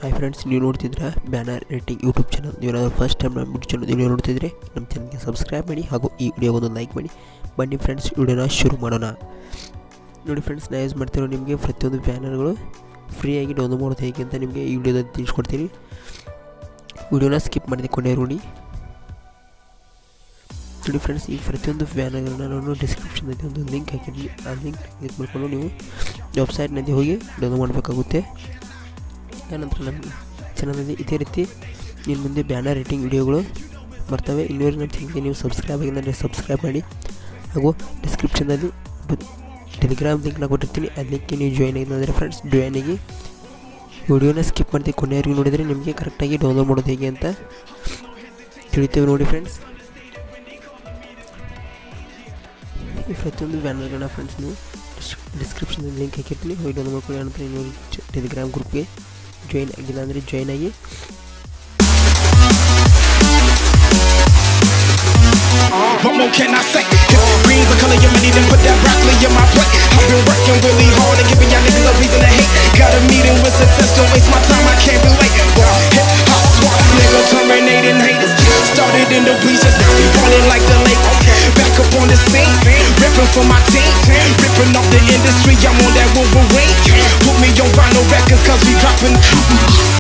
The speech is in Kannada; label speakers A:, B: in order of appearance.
A: ಹಾಯ್ ಫ್ರೆಂಡ್ಸ್, ನೀವು ನೋಡ್ತಿದ್ರೆ ಬ್ಯಾನರ್ ಎಡಿಟಿಂಗ್ ಯೂಟ್ಯೂಬ್ ಚಾನಲ್. ನೀವು ಫಸ್ಟ್ ಟೈಮ್ ನಮ್ಮ ಚಾನಲ್ ವಿಡಿಯೋ ನೋಡ್ತಿದ್ರೆ ನಮ್ಮ ಚಾನಲ್ಗೆ ಸಬ್ಸ್ಕ್ರೈಬ್ ಮಾಡಿ ಹಾಗೂ ಈ ವಿಡಿಯೋಗೊಂದು ಲೈಕ್ ಮಾಡಿ. ಬನ್ನಿ ಫ್ರೆಂಡ್ಸ್, ವಿಡಿಯೋನ ಶುರು ಮಾಡೋಣ. ನೋಡಿ ಫ್ರೆಂಡ್ಸ್, ನಾನು ಯೂಸ್ ಮಾಡ್ತಿರೋ ನಿಮಗೆ ಪ್ರತಿಯೊಂದು ಬ್ಯಾನರ್ಗಳು ಫ್ರೀಯಾಗಿ ಡೌನ್ಲೋಡ್ ಮಾಡೋದು ಹೇಗೆ ಅಂತ ನಿಮಗೆ ಈ ವಿಡಿಯೋದಲ್ಲಿ ತಿಳಿಸ್ಕೊಡ್ತೀನಿ. ವಿಡಿಯೋನ ಸ್ಕಿಪ್ ಮಾಡಿದೆ ಕೊಂಡೇ ನೋಡಿ ಫ್ರೆಂಡ್ಸ್. ಈ ಪ್ರತಿಯೊಂದು ಬ್ಯಾನರ್ಗಳನ್ನ ನಾನು ಡಿಸ್ಕ್ರಿಪ್ಷನಲ್ಲಿ ಒಂದು ಲಿಂಕ್ ಹಾಕಿದ್ದೀನಿ. ಆ ಲಿಂಕ್ ಕ್ಲಿಕ್ ಮಾಡಿಕೊಂಡು ನೀವು ವೆಬ್ಸೈಟ್ನಲ್ಲಿ ಹೋಗಿ ಡೌನ್ಲೋಡ್ ಮಾಡಬೇಕಾಗುತ್ತೆ. ಆನಂತರ ನಮ್ಮ ಚಾನಲಲ್ಲಿ ಇದೇ ರೀತಿ ನಿಮ್ಮ ಮುಂದೆ ಬ್ಯಾನರ್ ಎಡಿಟಿಂಗ್ ವಿಡಿಯೋಗಳು ಬರ್ತವೆ. ಇನ್ನೂರು ನಮ್ಮ ಚಾನಲ್ಗೆ ನೀವು ಸಬ್ಸ್ಕ್ರೈಬ್ ಆಗಿಲ್ಲ ಅಂದರೆ ಸಬ್ಸ್ಕ್ರೈಬ್ ಮಾಡಿ ಹಾಗೂ ಡಿಸ್ಕ್ರಿಪ್ಷನಲ್ಲಿ ಟೆಲಿಗ್ರಾಮ್ ಲಿಂಕ್ನ ಕೊಟ್ಟಿರ್ತೀನಿ. ಆ ಲಿಂಕ್ಗೆ ನೀವು ಜಾಯ್ನ್ ಆಗಿಲ್ಲ ಅಂದರೆ ಫ್ರೆಂಡ್ಸ್ ಜಾಯ್ನ್ ಆಗಿ ವಿಡಿಯೋನ ಸ್ಕಿಪ್ ಮಾಡ್ತೀವಿ ಕೊನೆಯವರೆಗೂ ನೋಡಿದರೆ ನಿಮಗೆ ಕರೆಕ್ಟಾಗಿ ಡೌನ್ಲೋಡ್ ಮಾಡೋದು ಹೇಗೆ ಅಂತ ತಿಳಿತೇವೆ. ನೋಡಿ ಫ್ರೆಂಡ್ಸ್, ಈ ಪ್ರತಿಯೊಂದು ಬ್ಯಾನರ್ಗಳನ್ನ ಫ್ರೆಂಡ್ಸ್ ನೀವು ಡಿಸ್ಕ್ರಿಪ್ಷನಲ್ಲಿ ಲಿಂಕ್ ಹಾಕಿರ್ತೀನಿ, ಹೋಗಿ ಡೌನ್ಲೋಡ್ ಮಾಡ್ಕೊಳ್ಳಿ. ಆನಂತರ ನೀವು ಟೆಲಿಗ್ರಾಮ್ ಗ್ರೂಪ್ಗೆ ಜಾಯ್ನ್ ಆಗಿಲ್ಲ ಅಂದರೆ ಜಾಯ್ನ್ ಆಗಿ.
B: What more can I say? Green's the color of money, then put that broccoli in my plate. I've been working really hard and giving y'all niggas a reason to hate. Got a meeting with success, don't waste my time, I can't be late.